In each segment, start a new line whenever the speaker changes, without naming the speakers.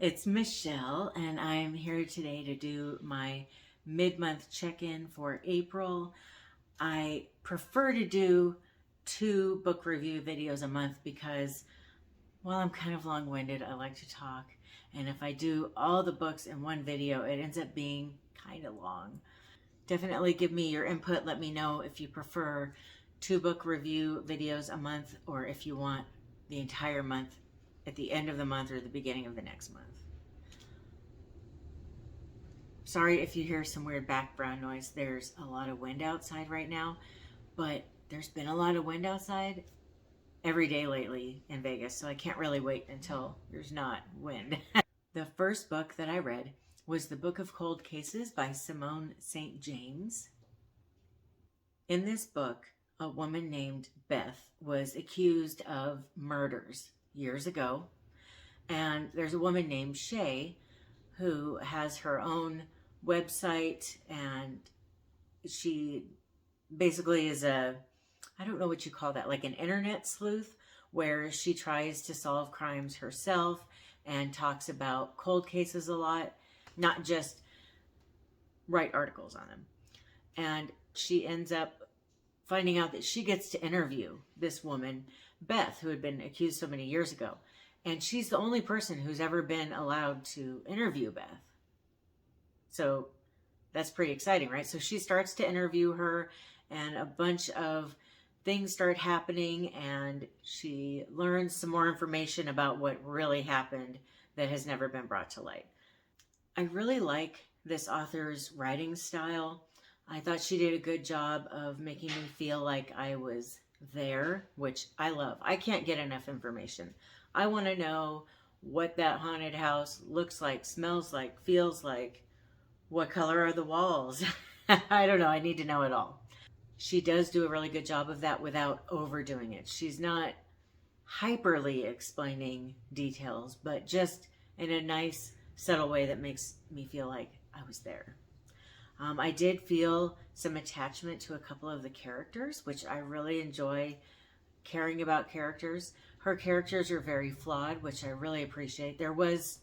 It's Michelle, and I'm here today to do my mid-month check-in for April. I prefer to do 2 book review videos a month because, well, I'm kind of long-winded. I like to talk, and if I do all the books in one video, it ends up being kind of long. Definitely give me your input. Let me know if you prefer 2 book review videos a month or if you want the entire month at the end of the month or the beginning of the next month. Sorry if you hear some weird background noise. There's a lot of wind outside right now, but there's been a lot of wind outside every day lately in Vegas, so I can't really wait until there's not wind. The first book that I read was The Book of Cold Cases by Simone St. James. In this book, a woman named Beth was accused of murders years ago, and there's a woman named Shay who has her own website, and she basically is I don't know what you call that, like an internet sleuth, where she tries to solve crimes herself and talks about cold cases a lot, not just write articles on them. And she ends up finding out that she gets to interview this woman, Beth, who had been accused so many years ago. And she's the only person who's ever been allowed to interview Beth. So that's pretty exciting, right? So she starts to interview her, and a bunch of things start happening, and she learns some more information about what really happened that has never been brought to light. I really like this author's writing style. I thought she did a good job of making me feel like I was there, which I love. I can't get enough information. I want to know what that haunted house looks like, smells like, feels like, what color are the walls. I don't know. I need to know it all. She does do a really good job of that without overdoing it. She's not hyperly explaining details, but just in a nice, subtle way that makes me feel like I was there. I did feel some attachment to a couple of the characters, which I really enjoy caring about characters. Her characters are very flawed, which I really appreciate. There was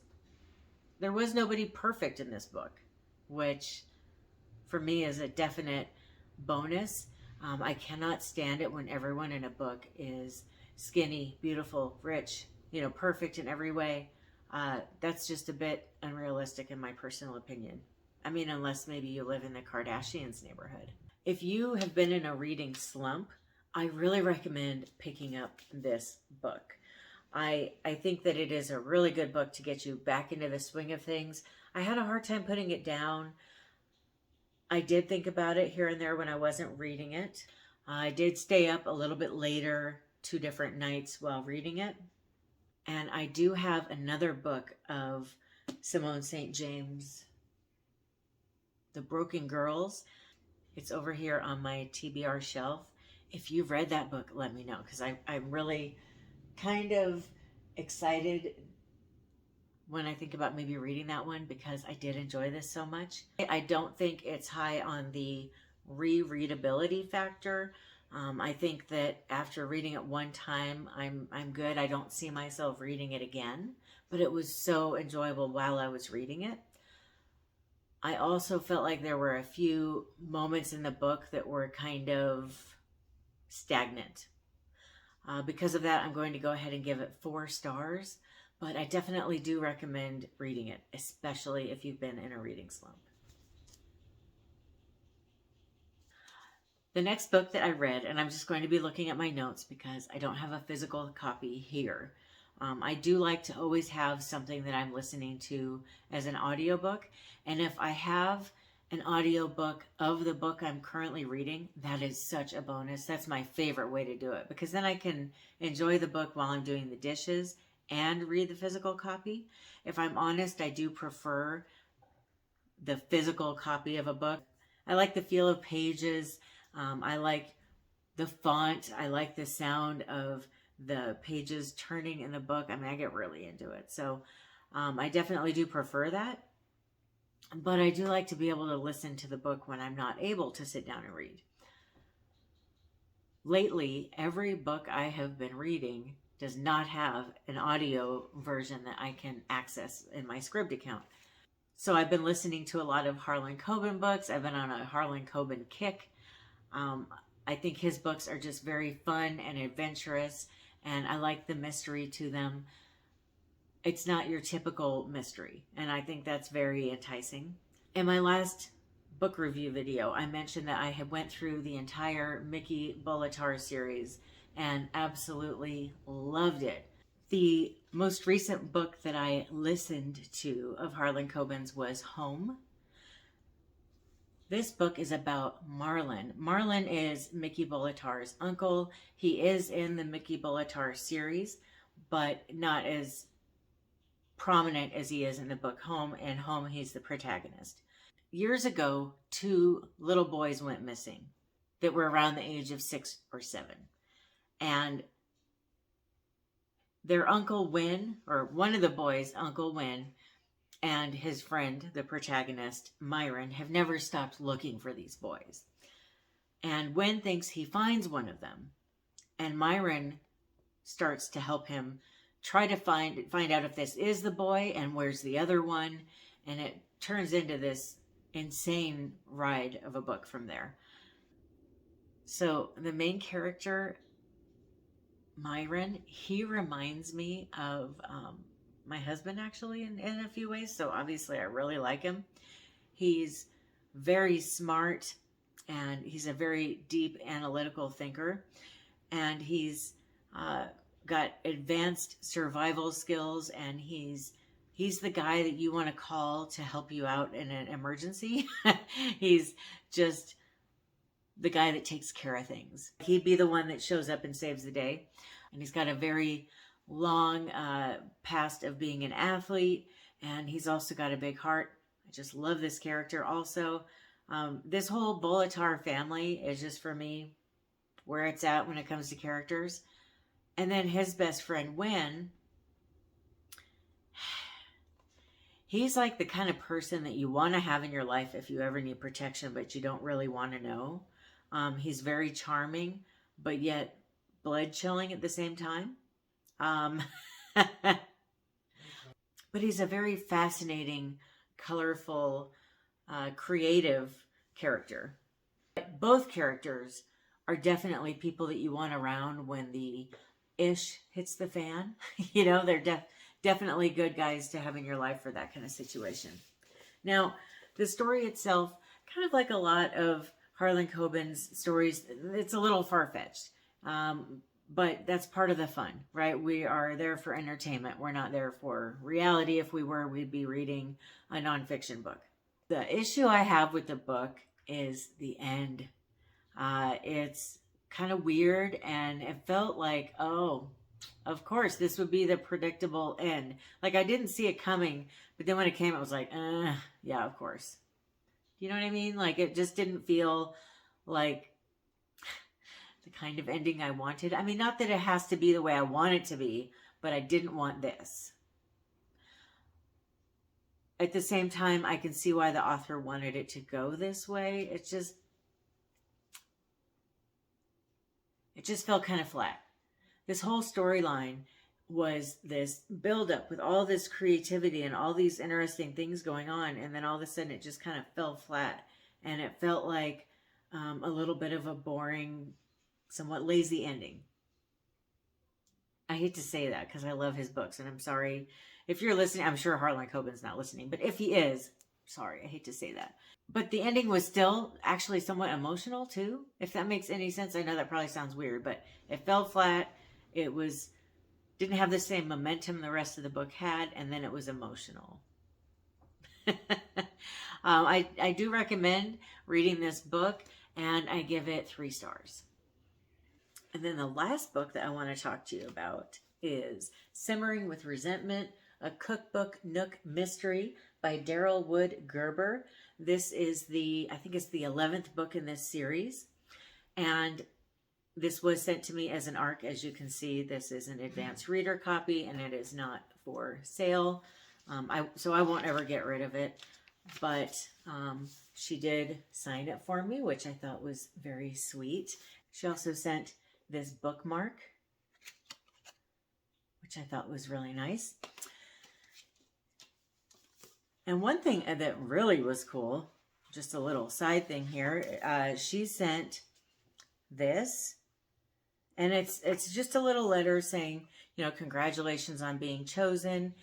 nobody perfect in this book, which for me is a definite bonus. I cannot stand it when everyone in a book is skinny, beautiful, rich, perfect in every way. That's just a bit unrealistic in my personal opinion. I mean, unless maybe you live in the Kardashians neighborhood. If you have been in a reading slump, I really recommend picking up this book. I think that it is a really good book to get you back into the swing of things. I had a hard time putting it down. I did think about it here and there when I wasn't reading it. I did stay up a little bit later 2 different nights while reading it. And I do have another book of Simone St. James, The Broken Girls. It's over here on my TBR shelf. If you've read that book, let me know, because I'm really kind of excited when I think about maybe reading that one, because I did enjoy this so much. I don't think it's high on the rereadability factor. I think that after reading it one time, I'm good. I don't see myself reading it again, but it was so enjoyable while I was reading it. I also felt like there were a few moments in the book that were kind of stagnant. Because of that, I'm going to go ahead and give it 4 stars, but I definitely do recommend reading it, especially if you've been in a reading slump. The next book that I read, and I'm just going to be looking at my notes because I don't have a physical copy here. I do like to always have something that I'm listening to as an audiobook, and if I have an audiobook of the book I'm currently reading, that is such a bonus. That's my favorite way to do it, because then I can enjoy the book while I'm doing the dishes and read the physical copy. If I'm honest, I do prefer the physical copy of a book. I like the feel of pages. I like the font. I like the sound of the pages turning in the book. I mean, I get really into it. So I definitely do prefer that. But I do like to be able to listen to the book when I'm not able to sit down and read. Lately, every book I have been reading does not have an audio version that I can access in my SCRIBD account. So I've been listening to a lot of Harlan Coben books. I've been on a Harlan Coben kick. I think his books are just very fun and adventurous, and I like the mystery to them. It's not your typical mystery, and I think that's very enticing. In my last book review video, I mentioned that I had went through the entire Mickey Bolitar series and absolutely loved it. The most recent book that I listened to of Harlan Coben's was Home. This book is about Marlin. Marlin is Mickey Bolitar's uncle. He is in the Mickey Bolitar series, but not as prominent as he is in the book Home. In Home, he's the protagonist. Years ago, 2 little boys went missing that were around the age of 6 or 7. And their Uncle Win, or one of the boys, Uncle Win, and his friend, the protagonist, Myron, have never stopped looking for these boys. And Win thinks he finds one of them. And Myron starts to help him try to find out if this is the boy and where's the other one. And it turns into this insane ride of a book from there. So the main character, Myron, he reminds me of my husband, actually, in a few ways. So obviously I really like him. He's very smart, and he's a very deep analytical thinker, and he's got advanced survival skills, and he's the guy that you want to call to help you out in an emergency. He's just the guy that takes care of things. He'd be the one that shows up and saves the day. And he's got a very long past of being an athlete, and he's also got a big heart. I just love this character also. This whole Bolitar family is just, for me, where it's at when it comes to characters. And then his best friend, Win, he's like the kind of person that you want to have in your life if you ever need protection, but you don't really want to know. He's very charming, but yet blood chilling at the same time. But he's a very fascinating, colorful, creative character. But both characters are definitely people that you want around when the ish hits the fan. You know, they're definitely good guys to have in your life for that kind of situation. Now, the story itself, kind of like a lot of Harlan Coben's stories, it's a little far-fetched. But that's part of the fun, right? We are there for entertainment. We're not there for reality. If we were, we'd be reading a nonfiction book. The issue I have with the book is the end. It's kind of weird, and it felt like, oh, of course, this would be the predictable end. Like, I didn't see it coming, but then when it came, I was like, yeah, of course. You know what I mean? Like, it just didn't feel like the kind of ending I wanted. I mean, not that it has to be the way I want it to be, but I didn't want this. At the same time, I can see why the author wanted it to go this way. It just felt kind of flat. This whole storyline was this buildup with all this creativity and all these interesting things going on, and then all of a sudden it just kind of fell flat, and it felt like a little bit of a boring, somewhat lazy ending. I hate to say that because I love his books, and I'm sorry if you're listening. I'm sure Harlan Coben's not listening, but if he is, sorry, I hate to say that. But the ending was still actually somewhat emotional too, if that makes any sense. I know that probably sounds weird, but it fell flat. It didn't have the same momentum the rest of the book had, and then it was emotional. I do recommend reading this book, and I give it 3 stars. And then the last book that I want to talk to you about is Simmering with Resentment, a cookbook Nook mystery by Daryl Wood Gerber. This is I think it's the 11th book in this series. And this was sent to me as an ARC. As you can see, this is an advanced reader copy, and it is not for sale. So I won't ever get rid of it. But she did sign it for me, which I thought was very sweet. She also sent this bookmark. which I thought was really nice. And one thing that really was cool, just a little side thing here, she sent this, and it's just a little letter saying, you know, congratulations on being chosen.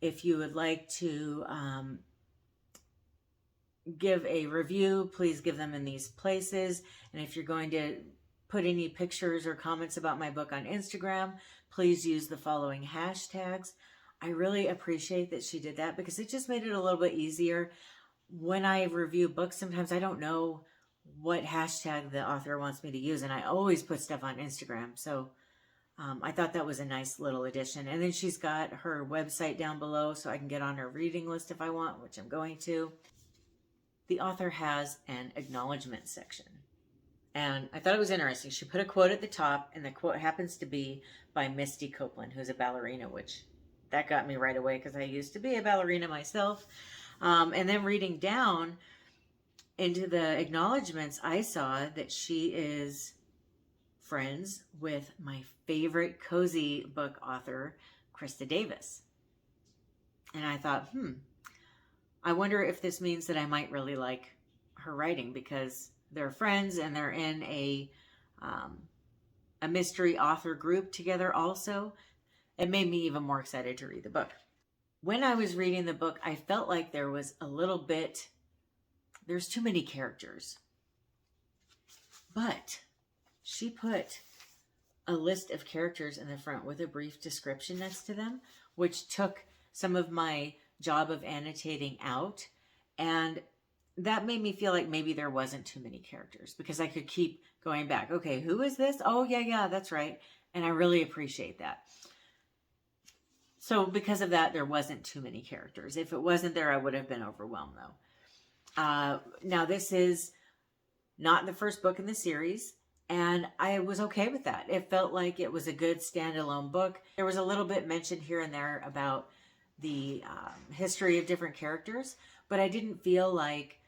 If you would like to give a review, please give them in these places. And if you're going to put any pictures or comments about my book on Instagram, please use the following hashtags. I really appreciate that she did that because it just made it a little bit easier. When I review books, sometimes I don't know what hashtag the author wants me to use, and I always put stuff on Instagram. So I thought that was a nice little addition. And then she's got her website down below so I can get on her reading list if I want, which I'm going to. The author has an acknowledgement section. And I thought it was interesting. She put a quote at the top, and the quote happens to be by Misty Copeland, who's a ballerina, which that got me right away because I used to be a ballerina myself. And then reading down into the acknowledgments, I saw that she is friends with my favorite cozy book author, Krista Davis. And I thought, I wonder if this means that I might really like her writing because they're friends and they're in a mystery author group together also. It made me even more excited to read the book. When I was reading the book, I felt like there was a little bit, there's too many characters. But she put a list of characters in the front with a brief description next to them, which took some of my job of annotating out. And that made me feel like maybe there wasn't too many characters because I could keep going back. Okay, who is this? Oh, yeah, that's right. And I really appreciate that. So because of that, there wasn't too many characters. If it wasn't there, I would have been overwhelmed though. Now this is not the first book in the series, and I was okay with that. It felt like it was a good standalone book. There was a little bit mentioned here and there about the history of different characters, but I didn't feel like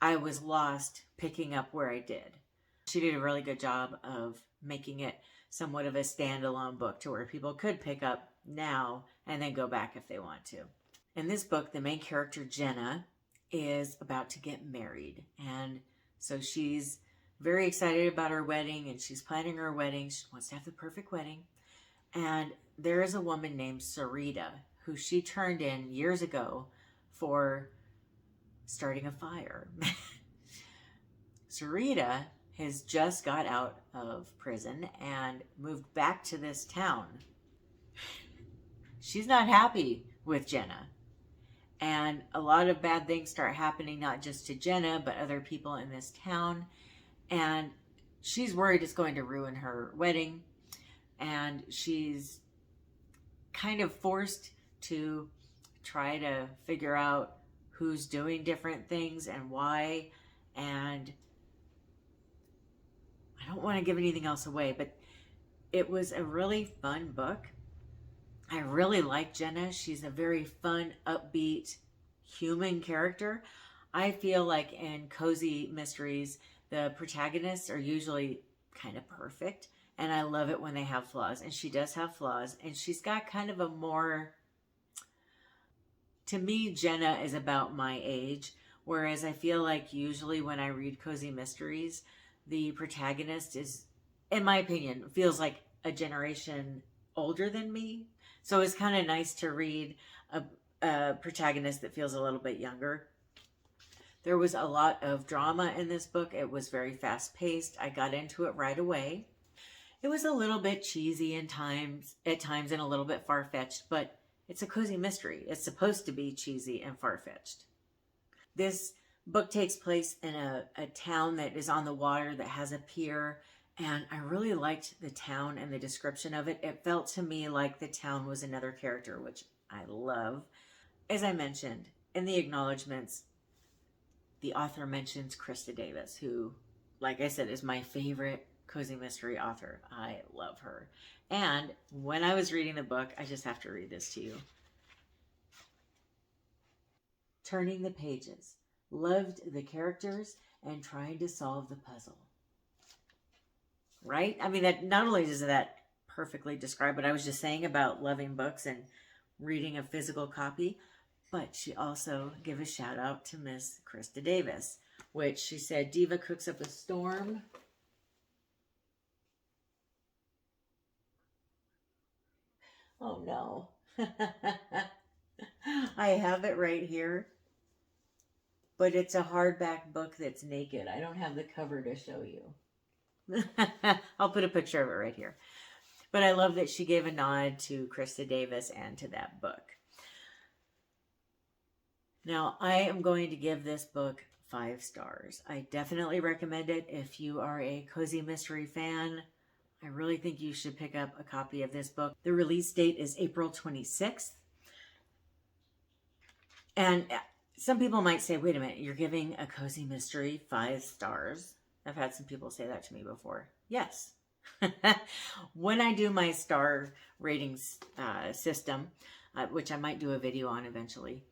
I was lost picking up where I did. She did a really good job of making it somewhat of a standalone book to where people could pick up now and then go back if they want to. In this book, the main character, Jenna, is about to get married. And so she's very excited about her wedding and she's planning her wedding. She wants to have the perfect wedding. And there is a woman named Sarita who she turned in years ago for starting a fire. Sarita has just got out of prison and moved back to this town. She's not happy with Jenna. And a lot of bad things start happening, not just to Jenna, but other people in this town. And she's worried it's going to ruin her wedding. And she's kind of forced to try to figure out who's doing different things and why. And I don't want to give anything else away, but it was a really fun book. I really like Jenna. She's a very fun, upbeat, human character. I feel like in cozy mysteries, the protagonists are usually kind of perfect. And I love it when they have flaws. And she does have flaws. And she's got kind of a more... To me, Jenna is about my age. Whereas I feel like usually when I read cozy mysteries, the protagonist is, in my opinion, feels like a generation older than me. So it's kind of nice to read a protagonist that feels a little bit younger. There was a lot of drama in this book. It was very fast-paced. I got into it right away. It was a little bit cheesy at times and a little bit far-fetched, but it's a cozy mystery. It's supposed to be cheesy and far-fetched. This book takes place in a town that is on the water that has a pier. And I really liked the town and the description of it. It felt to me like the town was another character, which I love. As I mentioned, in the acknowledgments, the author mentions Krista Davis, who, like I said, is my favorite cozy mystery author. I love her. And when I was reading the book, I just have to read this to you. Turning the pages. Loved the characters and trying to solve the puzzle. Right? I mean, that not only is that perfectly describe what I was just saying about loving books and reading a physical copy. But she also gave a shout out to Miss Krista Davis, which she said, Diva cooks up a storm. Oh no. I have it right here, but it's a hardback book that's naked. I don't have the cover to show you. I'll put a picture of it right here. But I love that she gave a nod to Krista Davis and to that book. Now, I am going to give this book 5 stars. I definitely recommend it if you are a cozy mystery fan. I really think you should pick up a copy of this book. The release date is April 26th. And some people might say, wait a minute, you're giving a cozy mystery 5 stars. I've had some people say that to me before. Yes. When I do my star ratings system, which I might do a video on eventually,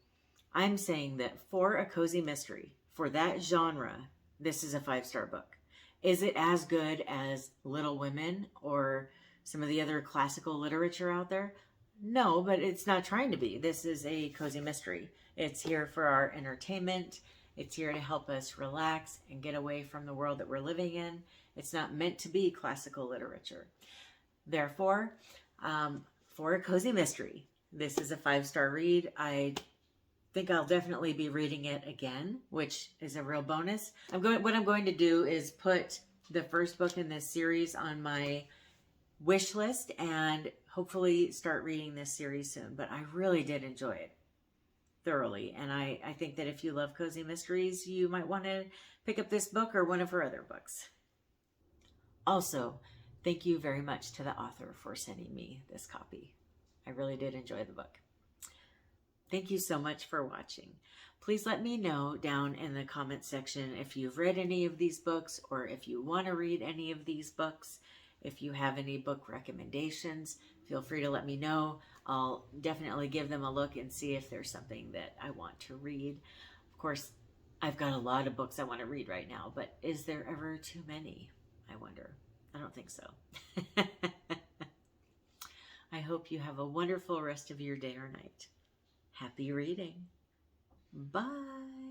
I'm saying that for a cozy mystery, for that genre, this is a 5-star book. Is it as good as Little Women or some of the other classical literature out there? No, but it's not trying to be. This is a cozy mystery. It's here for our entertainment. It's here to help us relax and get away from the world that we're living in. It's not meant to be classical literature. Therefore, for a cozy mystery, this is a 5-star read. I think I'll definitely be reading it again, which is a real bonus. What I'm going to do is put the first book in this series on my wish list and hopefully start reading this series soon. But I really did enjoy it thoroughly. And I think that if you love cozy mysteries, you might want to pick up this book or one of her other books. Also, thank you very much to the author for sending me this copy. I really did enjoy the book. Thank you so much for watching. Please let me know down in the comment section if you've read any of these books or if you want to read any of these books. If you have any book recommendations, feel free to let me know. I'll definitely give them a look and see if there's something that I want to read. Of course, I've got a lot of books I want to read right now, but is there ever too many? I wonder. I don't think so. I hope you have a wonderful rest of your day or night. Happy reading. Bye.